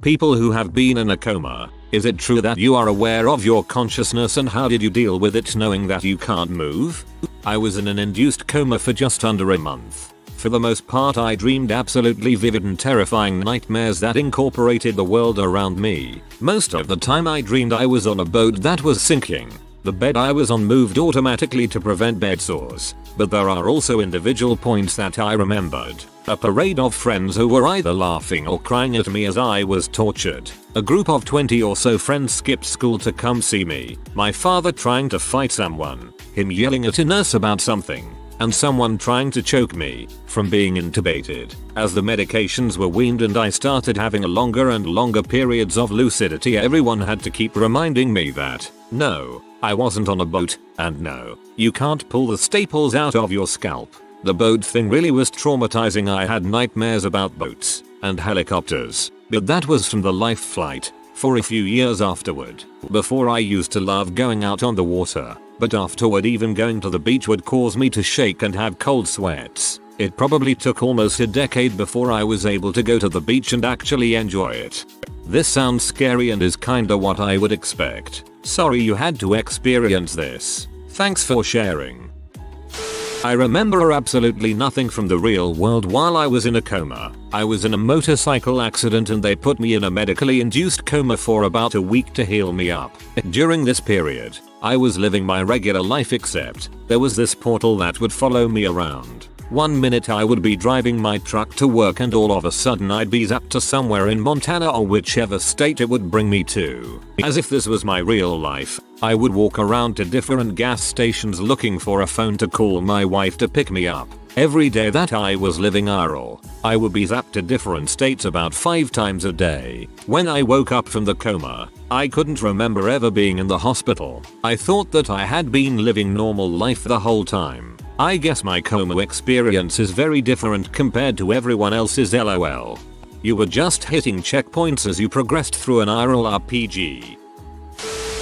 People who have been in a coma, is it true that you are aware of your consciousness, and how did you deal with it knowing that you can't move? I was in an induced coma for just under a month. For the most part I dreamed absolutely vivid and terrifying nightmares that incorporated the world around me. Most of the time I dreamed I was on a boat that was sinking. The bed I was on moved automatically to prevent bed sores, but there are also individual points that I remembered. A parade of friends who were either laughing or crying at me as I was tortured. A group of 20 or so friends skipped school to come see me. My father trying to fight someone. Him yelling at a nurse about something. And someone trying to choke me from being intubated. As the medications were weaned and I started having longer and longer periods of lucidity, everyone had to keep reminding me that, no, I wasn't on a boat, and no, you can't pull the staples out of your scalp. The boat thing really was traumatizing. I had nightmares about boats and helicopters, but that was from the life flight. For a few years afterward. Before I used to love going out on the water, but afterward even going to the beach would cause me to shake and have cold sweats. It probably took almost a decade before I was able to go to the beach and actually enjoy it. This sounds scary and is kinda what I would expect. Sorry you had to experience this. Thanks for sharing. I remember absolutely nothing from the real world while I was in a coma. I was in a motorcycle accident and they put me in a medically induced coma for about a week to heal me up. During this period, I was living my regular life, except there was this portal that would follow me around. One minute I would be driving my truck to work and all of a sudden I'd be zapped to somewhere in Montana or whichever state it would bring me to. As if this was my real life, I would walk around to different gas stations looking for a phone to call my wife to pick me up. Every day that I was living IRL, I would be zapped to different states about 5 times a day. When I woke up from the coma, I couldn't remember ever being in the hospital. I thought that I had been living normal life the whole time. I guess my coma experience is very different compared to everyone else's, lol. You were just hitting checkpoints as you progressed through an IRL RPG.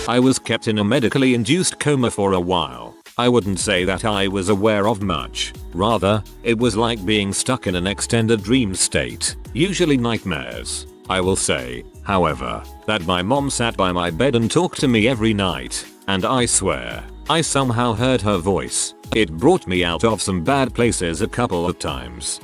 I was kept in a medically induced coma for a while. I wouldn't say that I was aware of much. Rather, it was like being stuck in an extended dream state, usually nightmares. I will say, however, that my mom sat by my bed and talked to me every night, and I swear, I somehow heard her voice. It brought me out of some bad places a couple of times.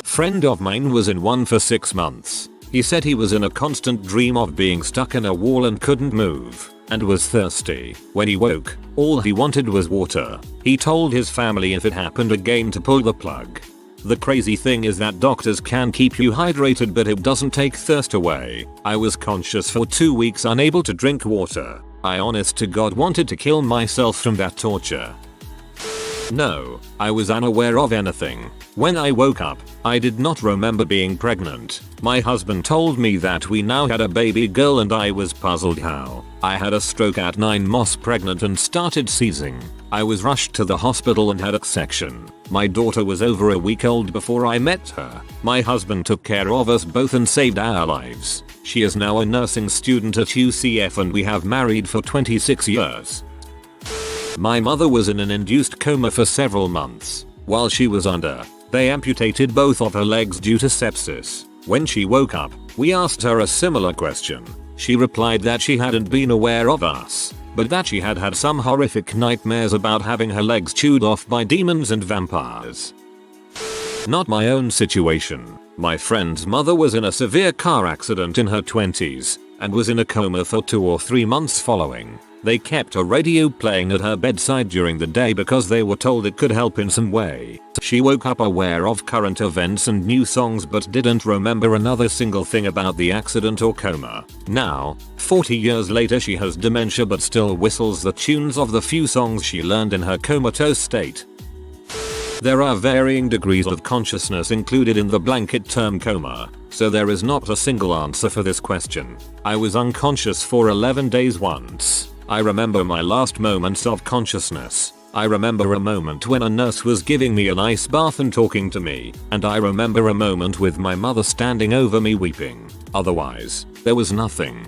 Friend of mine was in one for 6 months. He said he was in a constant dream of being stuck in a wall and couldn't move, and was thirsty. When he woke, all he wanted was water. He told his family if it happened again to pull the plug. The crazy thing is that doctors can keep you hydrated, but it doesn't take thirst away. I was conscious for 2 weeks, unable to drink water. I honest to God wanted to kill myself from that torture. No, I was unaware of anything. When I woke up, I did not remember being pregnant. My husband told me that we now had a baby girl and I was puzzled how. I had a stroke at 9 months pregnant and started seizing. I was rushed to the hospital and had a section. My daughter was over a week old before I met her. My husband took care of us both and saved our lives. She is now a nursing student at UCF and we have married for 26 years. My mother was in an induced coma for several months. While she was under, they amputated both of her legs due to sepsis. When she woke up, we asked her a similar question. She replied that she hadn't been aware of us, but that she had had some horrific nightmares about having her legs chewed off by demons and vampires. Not my own situation. My friend's mother was in a severe car accident in her 20s and was in a coma for 2 or 3 months following. They kept a radio playing at her bedside during the day because they were told it could help in some way. She woke up aware of current events and new songs but didn't remember another single thing about the accident or coma. Now, 40 years later, she has dementia but still whistles the tunes of the few songs she learned in her comatose state. There are varying degrees of consciousness included in the blanket term coma, so there is not a single answer for this question. I was unconscious for 11 days once. I remember my last moments of consciousness. I remember a moment when a nurse was giving me an ice bath and talking to me, and I remember a moment with my mother standing over me weeping. Otherwise, there was nothing.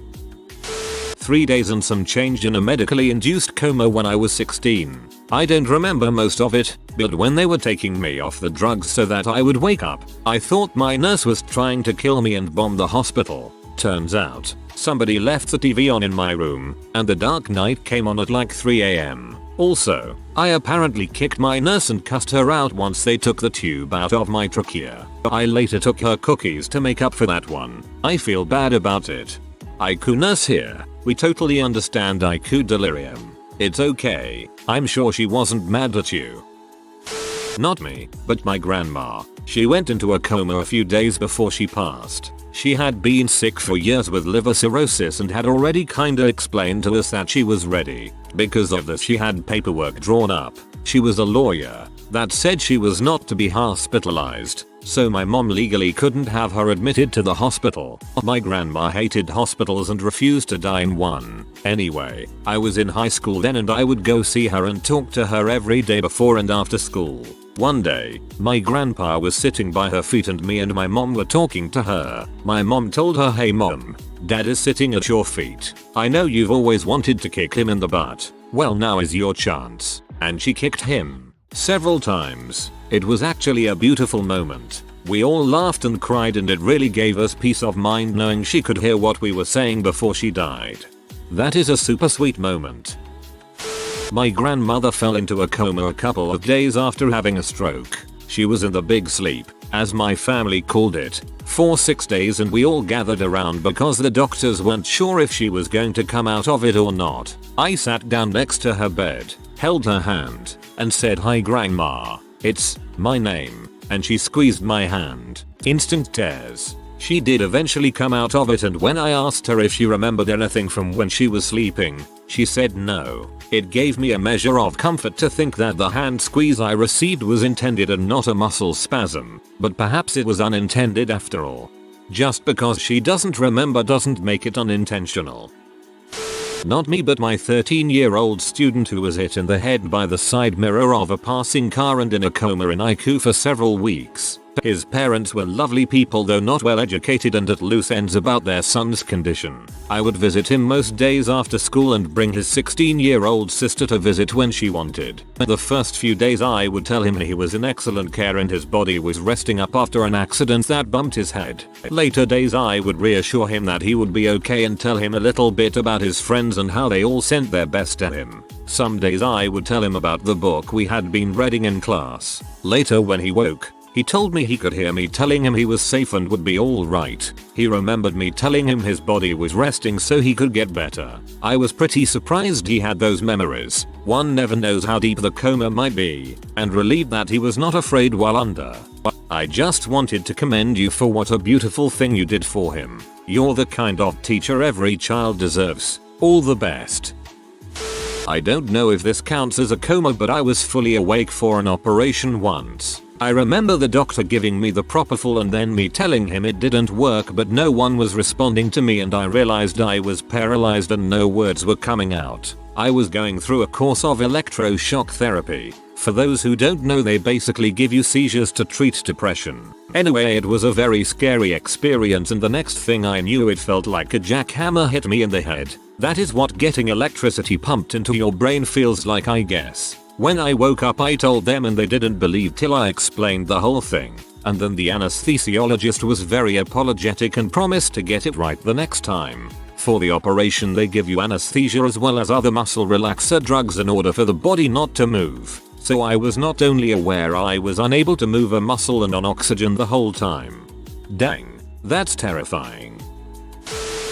3 days and some change in a medically induced coma when I was 16. I don't remember most of it, but when they were taking me off the drugs so that I would wake up, I thought my nurse was trying to kill me and bomb the hospital. Turns out, somebody left the TV on in my room, and The Dark Knight came on at like 3 AM. Also, I apparently kicked my nurse and cussed her out once they took the tube out of my trachea. I later took her cookies to make up for that one. I feel bad about it. IQ nurse here. We totally understand IQ delirium. It's okay. I'm sure she wasn't mad at you. Not me, but my grandma. She went into a coma a few days before she passed. She had been sick for years with liver cirrhosis and had already kinda explained to us that she was ready. Because of this she had paperwork drawn up. She was a lawyer that said she was not to be hospitalized, so my mom legally couldn't have her admitted to the hospital. My grandma hated hospitals and refused to die in one. Anyway, I was in high school then and I would go see her and talk to her every day before and after school. One day, my grandpa was sitting by her feet and me and my mom were talking to her. My mom told her, "Hey mom, dad is sitting at your feet. I know you've always wanted to kick him in the butt. Well, now is your chance." And she kicked him several times. It was actually a beautiful moment. We all laughed and cried and it really gave us peace of mind knowing she could hear what we were saying before she died. That is a super sweet moment. My grandmother fell into a coma a couple of days after having a stroke. She was in the big sleep, as my family called it, for 6 days and we all gathered around because the doctors weren't sure if she was going to come out of it or not. I sat down next to her bed, held her hand, and said, "Hi grandma, it's my name," and she squeezed my hand. Instant tears. She did eventually come out of it and when I asked her if she remembered anything from when she was sleeping, she said no. It gave me a measure of comfort to think that the hand squeeze I received was intended and not a muscle spasm, but perhaps it was unintended after all. Just because she doesn't remember doesn't make it unintentional. Not me, but my 13-year-old student who was hit in the head by the side mirror of a passing car and in a coma in IQ for several weeks. His parents were lovely people though not well educated and at loose ends about their son's condition. I would visit him most days after school and bring his 16-year-old sister to visit when she wanted. The first few days I would tell him he was in excellent care and his body was resting up after an accident that bumped his head. Later days I would reassure him that he would be okay and tell him a little bit about his friends and how they all sent their best to him. Some days I would tell him about the book we had been reading in class. Later when he woke, he told me he could hear me telling him he was safe and would be alright. He remembered me telling him his body was resting so he could get better. I was pretty surprised he had those memories. One never knows how deep the coma might be, and relieved that he was not afraid while under. I just wanted to commend you for what a beautiful thing you did for him. You're the kind of teacher every child deserves. All the best. I don't know if this counts as a coma, but I was fully awake for an operation once. I remember the doctor giving me the propofol and then me telling him it didn't work, but no one was responding to me and I realized I was paralyzed and no words were coming out. I was going through a course of electroshock therapy. For those who don't know, they basically give you seizures to treat depression. Anyway, it was a very scary experience and the next thing I knew it felt like a jackhammer hit me in the head. That is what getting electricity pumped into your brain feels like, I guess. When I woke up I told them and they didn't believe till I explained the whole thing. And then the anesthesiologist was very apologetic and promised to get it right the next time. For the operation they give you anesthesia as well as other muscle relaxer drugs in order for the body not to move. So I was not only aware I was unable to move a muscle and on oxygen the whole time. Dang, that's terrifying.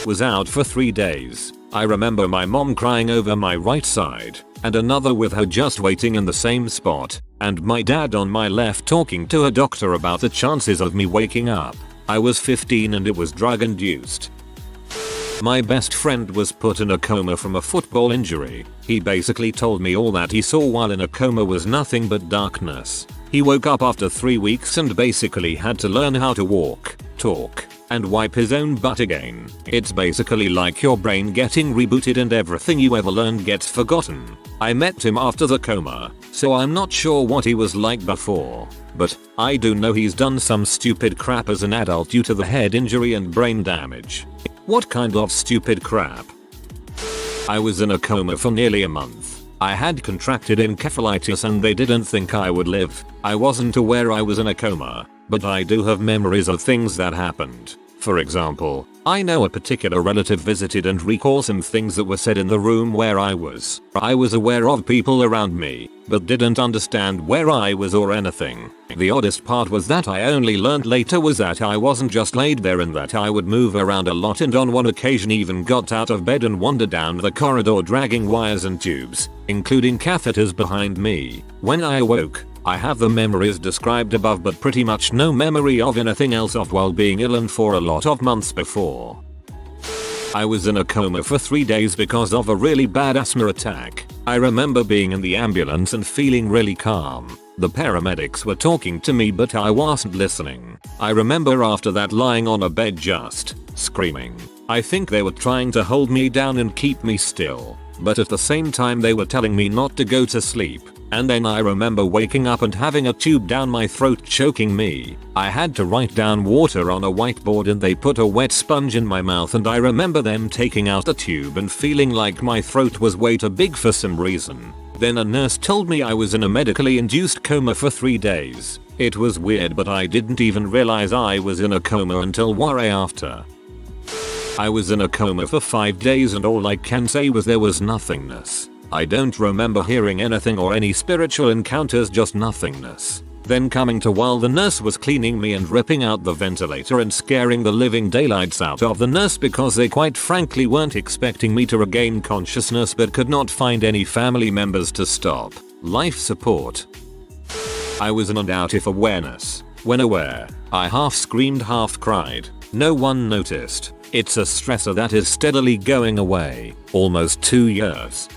Was out for 3 days. I remember my mom crying over my right side, and another with her just waiting in the same spot, and my dad on my left talking to a doctor about the chances of me waking up. I was 15 and it was drug induced. My best friend was put in a coma from a football injury. He basically told me all that he saw while in a coma was nothing but darkness. He woke up after 3 weeks and basically had to learn how to walk, talk, and wipe his own butt again. It's basically like your brain getting rebooted and everything you ever learned gets forgotten. I met him after the coma, so I'm not sure what he was like before, but I do know he's done some stupid crap as an adult due to the head injury and brain damage. What kind of stupid crap? I was in a coma for nearly a month. I had contracted encephalitis and they didn't think I would live. I wasn't aware I was in a coma, but I do have memories of things that happened. For example, I know a particular relative visited and recall some things that were said in the room where I was. I was aware of people around me, but didn't understand where I was or anything. The oddest part was that I only learned later was that I wasn't just laid there and that I would move around a lot, and on one occasion even got out of bed and wandered down the corridor dragging wires and tubes, including catheters behind me. When I awoke, I have the memories described above but pretty much no memory of anything else of while being ill and for a lot of months before. I was in a coma for 3 days because of a really bad asthma attack. I remember being in the ambulance and feeling really calm. The paramedics were talking to me but I wasn't listening. I remember after that lying on a bed just screaming. I think they were trying to hold me down and keep me still, but at the same time they were telling me not to go to sleep. And then I remember waking up and having a tube down my throat choking me. I had to write down water on a whiteboard and they put a wet sponge in my mouth, and I remember them taking out the tube and feeling like my throat was way too big for some reason. Then a nurse told me I was in a medically induced coma for 3 days. It was weird, but I didn't even realize I was in a coma until way after. I was in a coma for 5 days and all I can say was there was nothingness. I don't remember hearing anything or any spiritual encounters, just nothingness. Then coming to while the nurse was cleaning me and ripping out the ventilator and scaring the living daylights out of the nurse because they quite frankly weren't expecting me to regain consciousness but could not find any family members to stop. Life support. I was in and out of awareness. When aware, I half screamed, half cried. No one noticed. It's a stressor that is steadily going away. Almost 2 years.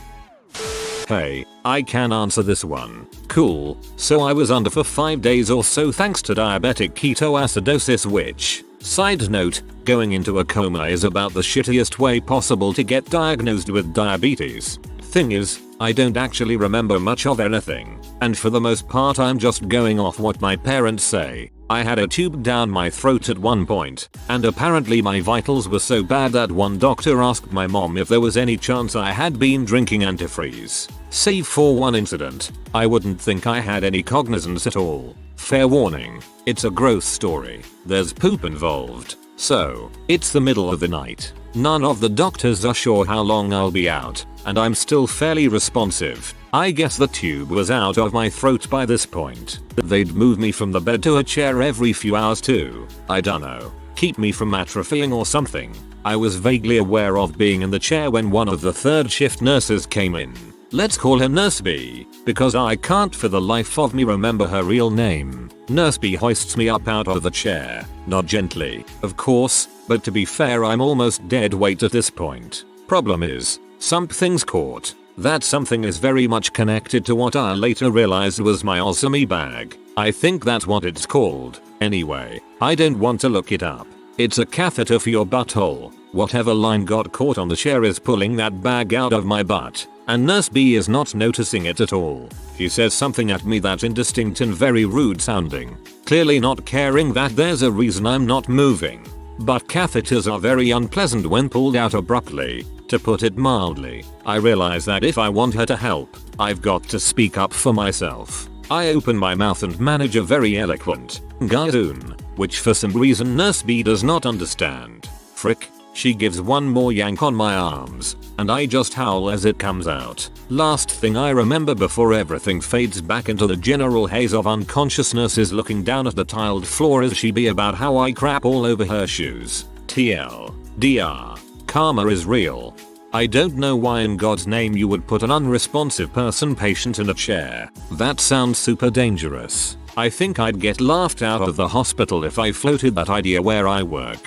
Hey, I can answer this one. Cool. So I was under for 5 days or so thanks to diabetic ketoacidosis, which, side note, going into a coma is about the shittiest way possible to get diagnosed with diabetes. Thing is, I don't actually remember much of anything, and for the most part I'm just going off what my parents say. I had a tube down my throat at one point, and apparently my vitals were so bad that one doctor asked my mom if there was any chance I had been drinking antifreeze. Save for one incident, I wouldn't think I had any cognizance at all. Fair warning, it's a gross story. There's poop involved. So, it's the middle of the night. None of the doctors are sure how long I'll be out, and I'm still fairly responsive. I guess the tube was out of my throat by this point. They'd move me from the bed to a chair every few hours too. I dunno. Keep me from atrophying or something. I was vaguely aware of being in the chair when one of the third shift nurses came in. Let's call her Nurse B, because I can't for the life of me remember her real name. Nurse B hoists me up out of the chair. Not gently, of course, but to be fair I'm almost dead weight at this point. Problem is, something's caught. That something is very much connected to what I later realized was my ostomy bag. I think that's what it's called. Anyway, I don't want to look it up. It's a catheter for your butthole. Whatever line got caught on the chair is pulling that bag out of my butt, and Nurse B is not noticing it at all. She says something at me that's indistinct and very rude sounding, clearly not caring that there's a reason I'm not moving. But catheters are very unpleasant when pulled out abruptly, to put it mildly. I realize that if I want her to help, I've got to speak up for myself. I open my mouth and manage a very eloquent "Gazoon," which for some reason Nurse B does not understand. Frick. She gives one more yank on my arms, and I just howl as it comes out. Last thing I remember before everything fades back into the general haze of unconsciousness is looking down at the tiled floor as she be about how I crap all over her shoes. TLDR. Karma is real. I don't know why in God's name you would put an unresponsive patient in a chair. That sounds super dangerous. I think I'd get laughed out of the hospital if I floated that idea where I work.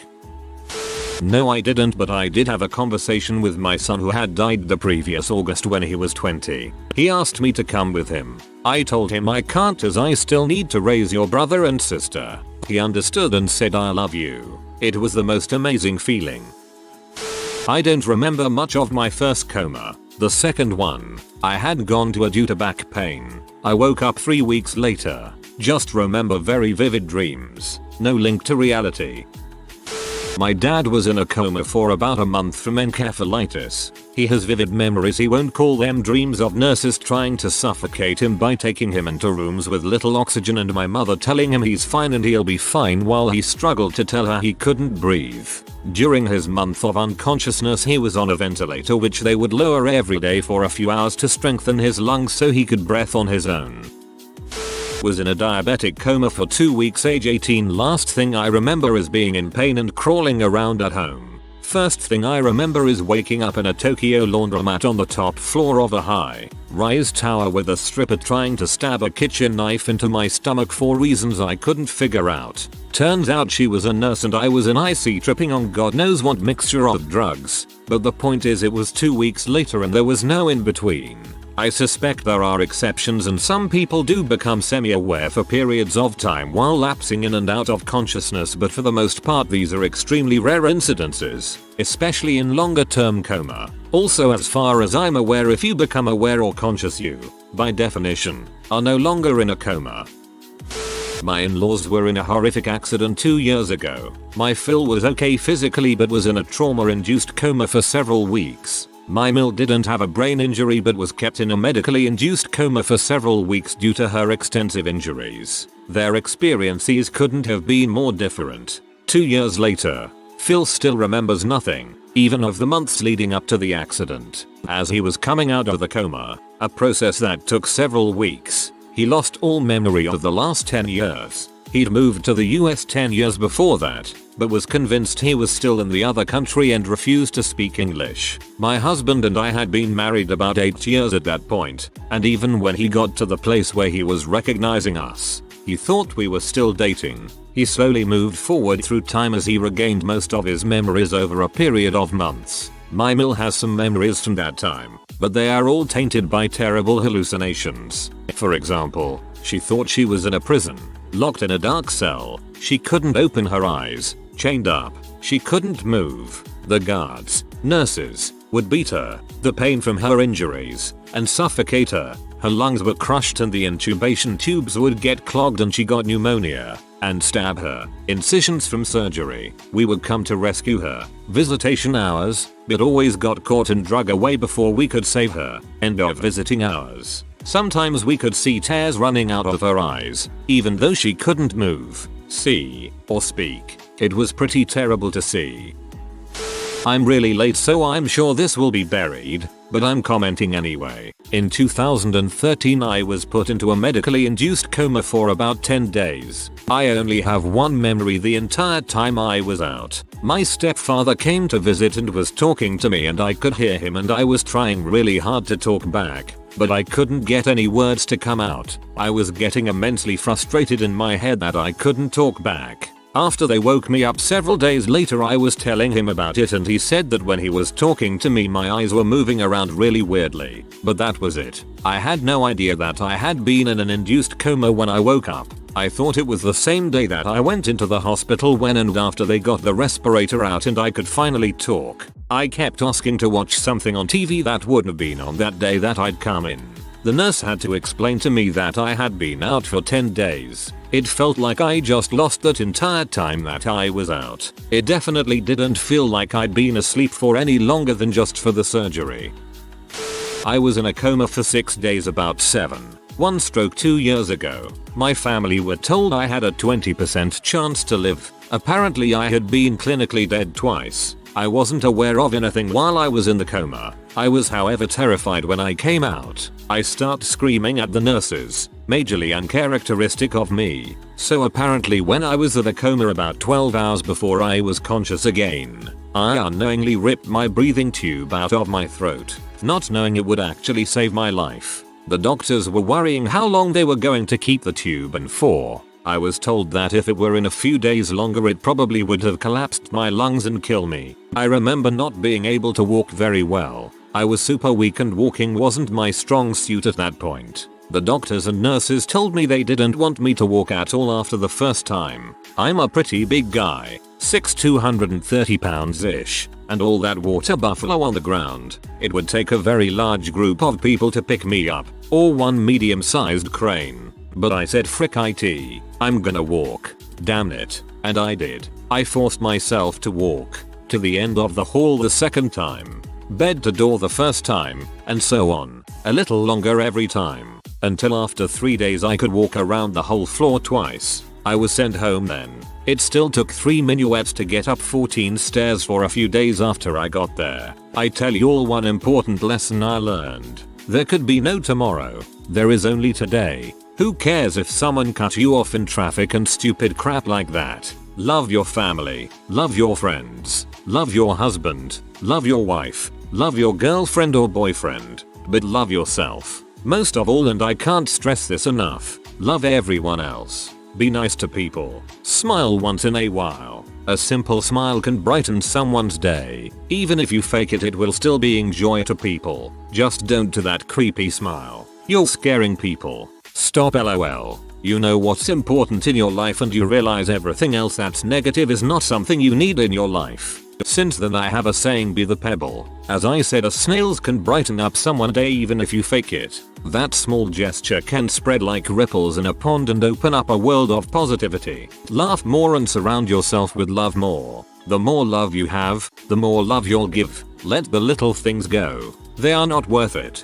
No, I didn't, but I did have a conversation with my son who had died the previous August when he was 20. He asked me to come with him. I told him I can't as I still need to raise your brother and sister. He understood and said I love you. It was the most amazing feeling. I don't remember much of my first coma. The second one, I had gone to due to back pain. I woke up 3 weeks later. Just remember very vivid dreams. No link to reality. My dad was in a coma for about a month from encephalitis. He has vivid memories, he won't call them dreams, of nurses trying to suffocate him by taking him into rooms with little oxygen and my mother telling him he's fine and he'll be fine while he struggled to tell her he couldn't breathe. During his month of unconsciousness he was on a ventilator which they would lower every day for a few hours to strengthen his lungs so he could breathe on his own. Was in a diabetic coma for 2 weeks, age 18. Last thing I remember is being in pain and crawling around at home. First thing I remember is waking up in a Tokyo laundromat on the top floor of a high-rise tower with a stripper trying to stab a kitchen knife into my stomach for reasons I couldn't figure out. Turns out she was a nurse and I was in IC tripping on God knows what mixture of drugs. But the point is, it was 2 weeks later and there was no in between. I suspect there are exceptions and some people do become semi-aware for periods of time while lapsing in and out of consciousness, but for the most part these are extremely rare incidences, especially in longer term coma. Also, as far as I'm aware, if you become aware or conscious, you, by definition, are no longer in a coma. My in-laws were in a horrific accident 2 years ago. My Phil was okay physically but was in a trauma-induced coma for several weeks. My Mill didn't have a brain injury but was kept in a medically induced coma for several weeks due to her extensive injuries. Their experiences couldn't have been more different. 2 years later, Phil still remembers nothing, even of the months leading up to the accident. As he was coming out of the coma, a process that took several weeks, he lost all memory of the last 10 years. He'd moved to the US 10 years before that, but was convinced he was still in the other country and refused to speak English. My husband and I had been married about 8 years at that point, and even when he got to the place where he was recognizing us, he thought we were still dating. He slowly moved forward through time as he regained most of his memories over a period of months. My Mill has some memories from that time, but they are all tainted by terrible hallucinations. For example, she thought she was in a prison, locked in a dark cell. She couldn't open her eyes, chained up, she couldn't move. The guards, nurses, would beat her, the pain from her injuries, and suffocate her. Her lungs were crushed and the intubation tubes would get clogged and she got pneumonia, and stab her. Incisions from surgery. We would come to rescue her. Visitation hours, but always got caught and drug away before we could save her. End of visiting hours. Sometimes we could see tears running out of her eyes, even though she couldn't move, see, or speak. It was pretty terrible to see. I'm really late, so I'm sure this will be buried, but I'm commenting anyway. In 2013 I was put into a medically induced coma for about 10 days. I only have one memory the entire time I was out. My stepfather came to visit and was talking to me and I could hear him and I was trying really hard to talk back, but I couldn't get any words to come out. I was getting immensely frustrated in my head that I couldn't talk back. After they woke me up several days later, I was telling him about it and he said that when he was talking to me my eyes were moving around really weirdly, but that was it. I had no idea that I had been in an induced coma when I woke up. I thought it was the same day that I went into the hospital when and after they got the respirator out and I could finally talk. I kept asking to watch something on TV that wouldn't have been on that day that I'd come in. The nurse had to explain to me that I had been out for 10 days. It felt like I just lost that entire time that I was out. It definitely didn't feel like I'd been asleep for any longer than just for the surgery. I was in a coma for 6 days about 1 stroke 2 years ago. My family were told I had a 20% chance to live. Apparently I had been clinically dead twice. I wasn't aware of anything while I was in the coma. I was however terrified when I came out. I start screaming at the nurses, majorly uncharacteristic of me. So apparently when I was in a coma about 12 hours before I was conscious again, I unknowingly ripped my breathing tube out of my throat, not knowing it would actually save my life. The doctors were worrying how long they were going to keep the tube in for. I was told that if it were in a few days longer it probably would have collapsed my lungs and kill me. I remember not being able to walk very well. I was super weak and walking wasn't my strong suit at that point. The doctors and nurses told me they didn't want me to walk at all after the first time. I'm a pretty big guy, 6'2", 230 pounds-ish, and all that water buffalo on the ground. It would take a very large group of people to pick me up, or one medium-sized crane. But I said frick it, I'm gonna walk, damn it, and I did. I forced myself to walk to the end of the hall the second time, bed to door the first time, and so on, a little longer every time, until after 3 days I could walk around the whole floor twice. I was sent home then. It still took 3 minuets to get up 14 stairs for a few days after I got there. I tell you all one important lesson I learned. There could be no tomorrow. There is only today. Who cares if someone cut you off in traffic and stupid crap like that? Love your family. Love your friends. Love your husband. Love your wife. Love your girlfriend or boyfriend. But love yourself. Most of all, and I can't stress this enough, love everyone else. Be nice to people. Smile once in a while. A simple smile can brighten someone's day. Even if you fake it, it will still be joy to people. Just don't do that creepy smile. You're scaring people. Stop LOL. You know what's important in your life and you realize everything else that's negative is not something you need in your life. Since then I have a saying, be the pebble. As I said, a snails can brighten up someone's day even if you fake it. That small gesture can spread like ripples in a pond and open up a world of positivity. Laugh more and surround yourself with love more. The more love you have, the more love you'll give. Let the little things go. They are not worth it.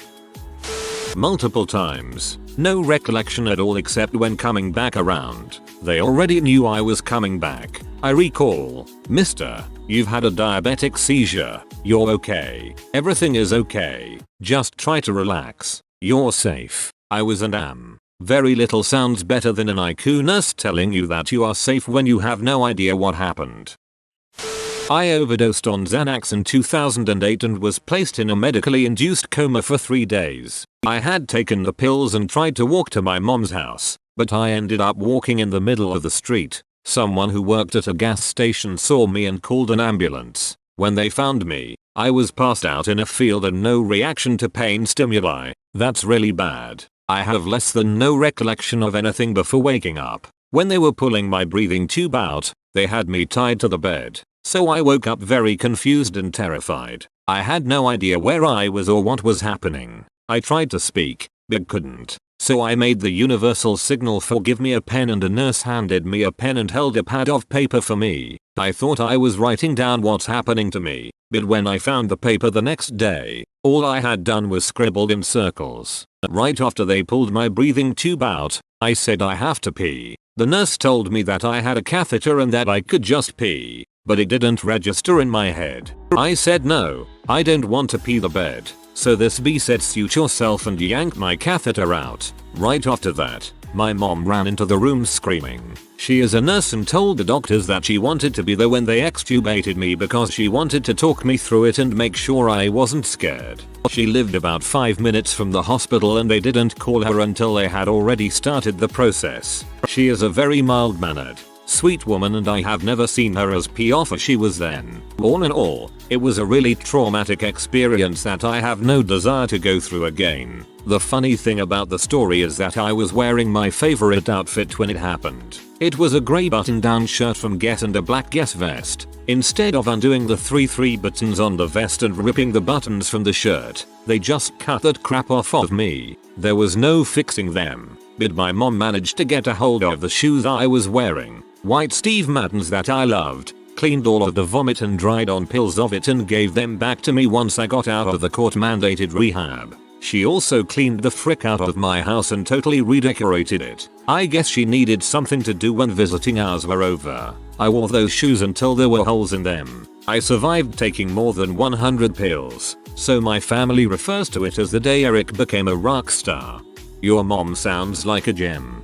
Multiple times. No recollection at all except when coming back around. They already knew I was coming back. I recall, Mister, you've had a diabetic seizure. You're okay. Everything is okay. Just try to relax. You're safe. I was and am. Very little sounds better than an IQ nurse telling you that you are safe when you have no idea what happened. I overdosed on Xanax in 2008 and was placed in a medically induced coma for 3 days. I had taken the pills and tried to walk to my mom's house, but I ended up walking in the middle of the street. Someone who worked at a gas station saw me and called an ambulance. When they found me, I was passed out in a field and no reaction to pain stimuli. That's really bad. I have less than no recollection of anything before waking up. When they were pulling my breathing tube out, they had me tied to the bed. So I woke up very confused and terrified. I had no idea where I was or what was happening. I tried to speak, but couldn't. So I made the universal signal for give me a pen, and a nurse handed me a pen and held a pad of paper for me. I thought I was writing down what's happening to me, but when I found the paper the next day, all I had done was scribbled in circles. Right after they pulled my breathing tube out, I said I have to pee. The nurse told me that I had a catheter and that I could just pee, but it didn't register in my head. I said no, I don't want to pee the bed. So this bee said suit yourself and yanked my catheter out. Right after that, my mom ran into the room screaming. She is a nurse and told the doctors that she wanted to be there when they extubated me because she wanted to talk me through it and make sure I wasn't scared. She lived about 5 minutes from the hospital and they didn't call her until they had already started the process. She is a very mild-mannered, sweet woman and I have never seen her as pee off as she was then. All in all, it was a really traumatic experience that I have no desire to go through again. The funny thing about the story is that I was wearing my favorite outfit when it happened. It was a grey button-down shirt from Guess and a black Guess vest. Instead of undoing the 3 buttons on the vest and ripping the buttons from the shirt, they just cut that crap off of me. There was no fixing them, but my mom managed to get a hold of the shoes I was wearing. White Steve Maddens that I loved, cleaned all of the vomit and dried on pills of it and gave them back to me once I got out of the court-mandated rehab. She also cleaned the frick out of my house and totally redecorated it. I guess she needed something to do when visiting hours were over. I wore those shoes until there were holes in them. I survived taking more than 100 pills, so my family refers to it as the day Eric became a rock star. Your mom sounds like a gem.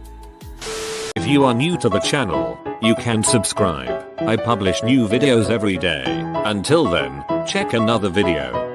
If you are new to the channel, you can subscribe. I publish new videos every day. Until then, check another video.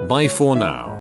Bye for now.